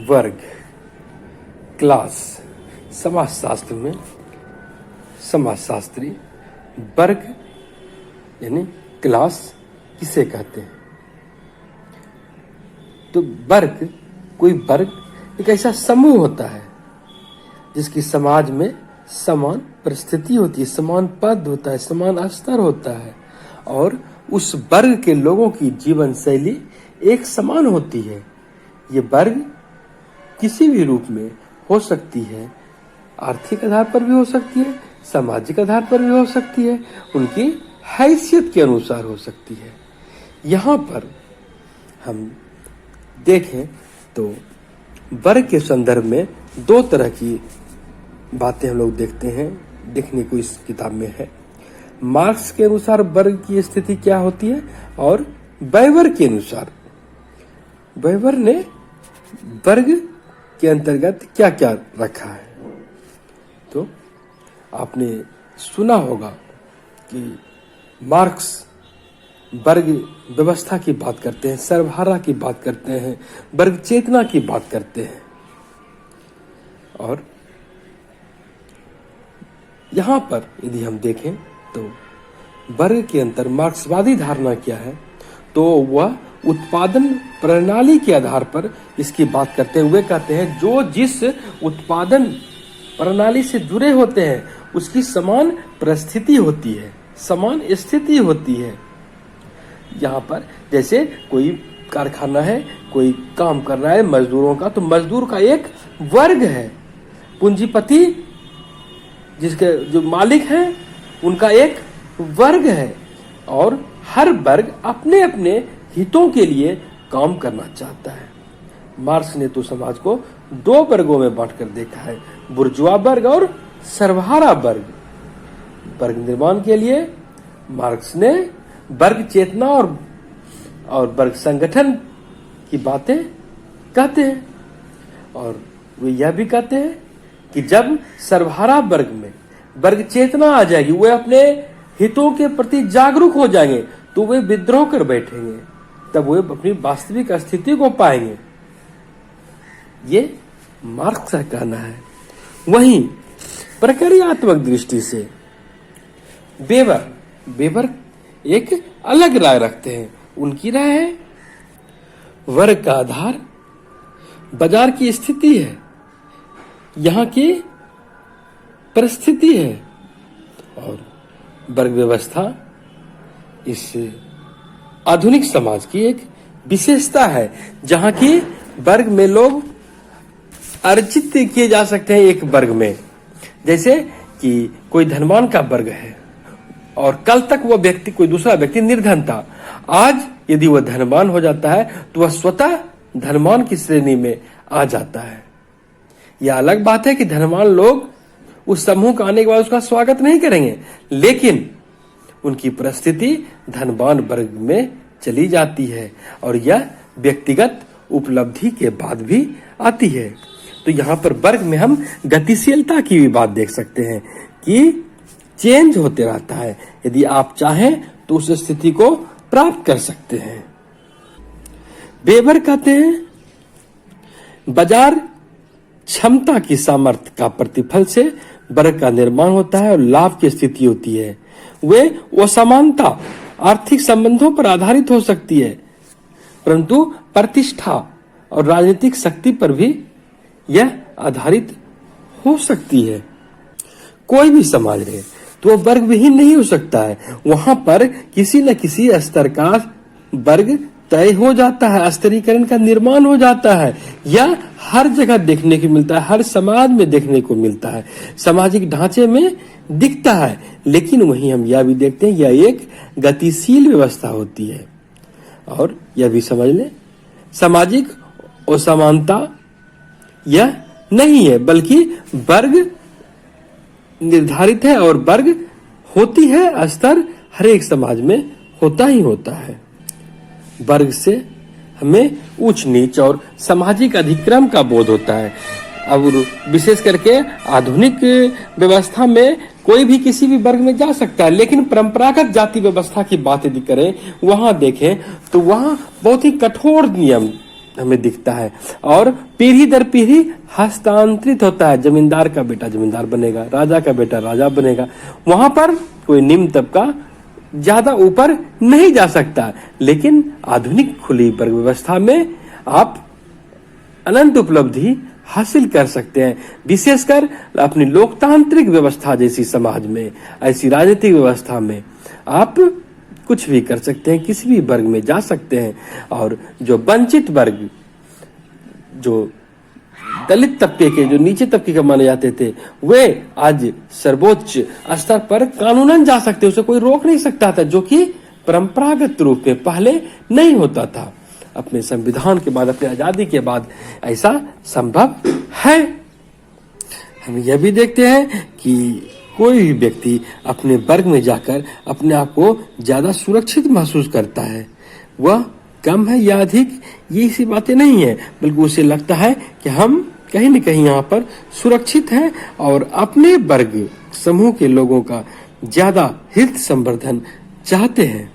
वर्ग, क्लास। समाजशास्त्र में समाजशास्त्री वर्ग यानी क्लास किसे कहते हैं? तो वर्ग, कोई वर्ग एक ऐसा समूह होता है जिसकी समाज में समान परिस्थिति होती है, समान पद होता है, समान स्तर होता है और उस वर्ग के लोगों की जीवन शैली एक समान होती है। ये वर्ग किसी भी रूप में हो सकती है, आर्थिक आधार पर भी हो सकती है, सामाजिक आधार पर भी हो सकती है, उनकी हैसियत के अनुसार हो सकती है। यहाँ पर हम देखें तो वर्ग के संदर्भ में दो तरह की बातें हम लोग देखते हैं, देखने को इस किताब में है। मार्क्स के अनुसार वर्ग की स्थिति क्या होती है और वेबर के अनुसार, वेबर ने वर्ग के अंतर्गत क्या क्या रखा है। तो आपने सुना होगा कि मार्क्स वर्ग व्यवस्था की बात करते हैं, सर्वहारा की बात करते हैं, वर्ग चेतना की बात करते हैं। और यहां पर यदि हम देखें तो वर्ग के अंतर मार्क्सवादी धारणा क्या है, तो वह उत्पादन प्रणाली के आधार पर इसकी बात करते हुए कहते हैं जो जिस उत्पादन प्रणाली से जुड़े होते हैं उसकी समान परिस्थिति होती है, समान स्थिति होती है। यहाँ पर जैसे कोई कारखाना है, कोई काम कर रहा है मजदूरों का, तो मजदूर का एक वर्ग है, पूंजीपति जिसके जो मालिक हैं उनका एक वर्ग है और हर वर्ग अपने अपने हितों के लिए काम करना चाहता है। मार्क्स ने तो समाज को दो वर्गों में बांटकर देखा है, बुर्जुआ वर्ग और सर्वहारा वर्ग। वर्ग निर्माण के लिए मार्क्स ने वर्ग चेतना और वर्ग संगठन की बातें कहते हैं और वे यह भी कहते हैं कि जब सर्वहारा वर्ग में वर्ग चेतना आ जाएगी, वे अपने हितों के प्रति जागरूक हो जाएंगे, तो वे विद्रोह कर बैठेंगे, तब वे अपनी वास्तविक स्थिति को पाएंगे। ये मार्क्स का कहना है। वहीं प्रक्रियात्मक दृष्टि से वेबर एक अलग राय रखते हैं। उनकी राय है वर्ग का आधार बाजार की स्थिति है, यहाँ की परिस्थिति है और वर्ग व्यवस्था इस आधुनिक समाज की एक विशेषता है जहाँ की वर्ग में लोग अर्जित किए जा सकते हैं। एक वर्ग में जैसे कि कोई धनवान का वर्ग है और कल तक वह व्यक्ति, कोई दूसरा व्यक्ति निर्धन था, आज यदि वह धनवान हो जाता है तो वह स्वतः धनवान की श्रेणी में आ जाता है। यह अलग बात है कि धनवान लोग उस समूह का आने के बाद उसका स्वागत नहीं करेंगे, लेकिन उनकी परिस्थिति धनवान वर्ग में चली जाती है और यह व्यक्तिगत उपलब्धि के बाद भी आती है। तो यहाँ पर वर्ग में हम गतिशीलता की भी बात देख सकते हैं कि चेंज होते रहता है, यदि आप चाहें तो उस स्थिति को प्राप्त कर सकते हैं। वेबर कहते हैं बाजार क्षमता की सामर्थ्य का प्रतिफल से वर्ग का निर्माण होता है और लाभ की स्थिति होती है। वे असमानता आर्थिक संबंधों पर आधारित हो सकती है, परंतु प्रतिष्ठा और राजनीतिक शक्ति पर भी यह आधारित हो सकती है। कोई भी समाज रहे तो वह वर्ग विहीन नहीं हो सकता है, वहां पर किसी न किसी स्तर का वर्ग तय हो जाता है, स्तरीकरण का निर्माण हो जाता है। यह हर जगह देखने को मिलता है, हर समाज में देखने को मिलता है, सामाजिक ढांचे में दिखता है। लेकिन वहीं हम यह भी देखते हैं यह एक गतिशील व्यवस्था होती है। और यह भी समझ लें सामाजिक असमानता यह नहीं है, बल्कि वर्ग निर्धारित है और वर्ग होती है, स्तर हर एक समाज में होता ही होता है। वर्ग से हमें ऊंच नीच और सामाजिक अधिक्रम का बोध होता है। अब विशेष करके आधुनिक व्यवस्था में कोई भी किसी भी वर्ग में जा सकता है, लेकिन परंपरागत जाति व्यवस्था की बात यदि करें, वहां देखें तो वहां बहुत ही कठोर नियम हमें दिखता है और पीढ़ी दर पीढ़ी हस्तांतरित होता है। जमींदार का बेटा जमींदार बनेगा, राजा का बेटा राजा बनेगा। वहां पर कोई निम्न तबका ज्यादा ऊपर नहीं जा सकता। लेकिन आधुनिक खुली वर्ग व्यवस्था में आप अनंत उपलब्धि हासिल कर सकते हैं। विशेषकर अपनी लोकतांत्रिक व्यवस्था जैसी समाज में, ऐसी राजनीतिक व्यवस्था में आप कुछ भी कर सकते हैं, किसी भी वर्ग में जा सकते हैं। और जो वंचित वर्ग, जो दलित तबके के, जो नीचे तबके के माने जाते थे, वे आज सर्वोच्च स्तर पर कानूनन जा सकते, उसे कोई रोक नहीं सकता था, जो कि परंपरागत रूप में पहले नहीं होता था। अपने संविधान के बाद, अपने आजादी के बाद ऐसा संभव है। हम यह भी देखते हैं कि कोई भी व्यक्ति अपने वर्ग में जाकर अपने आप को ज्यादा सुरक्षित महसूस करता है। वह कम है या अधिक, ये सी बातें नहीं है, बल्कि उसे लगता है कि हम कहीं न कहीं यहाँ पर सुरक्षित हैं और अपने वर्ग समूह के लोगों का ज्यादा हित संवर्धन चाहते हैं।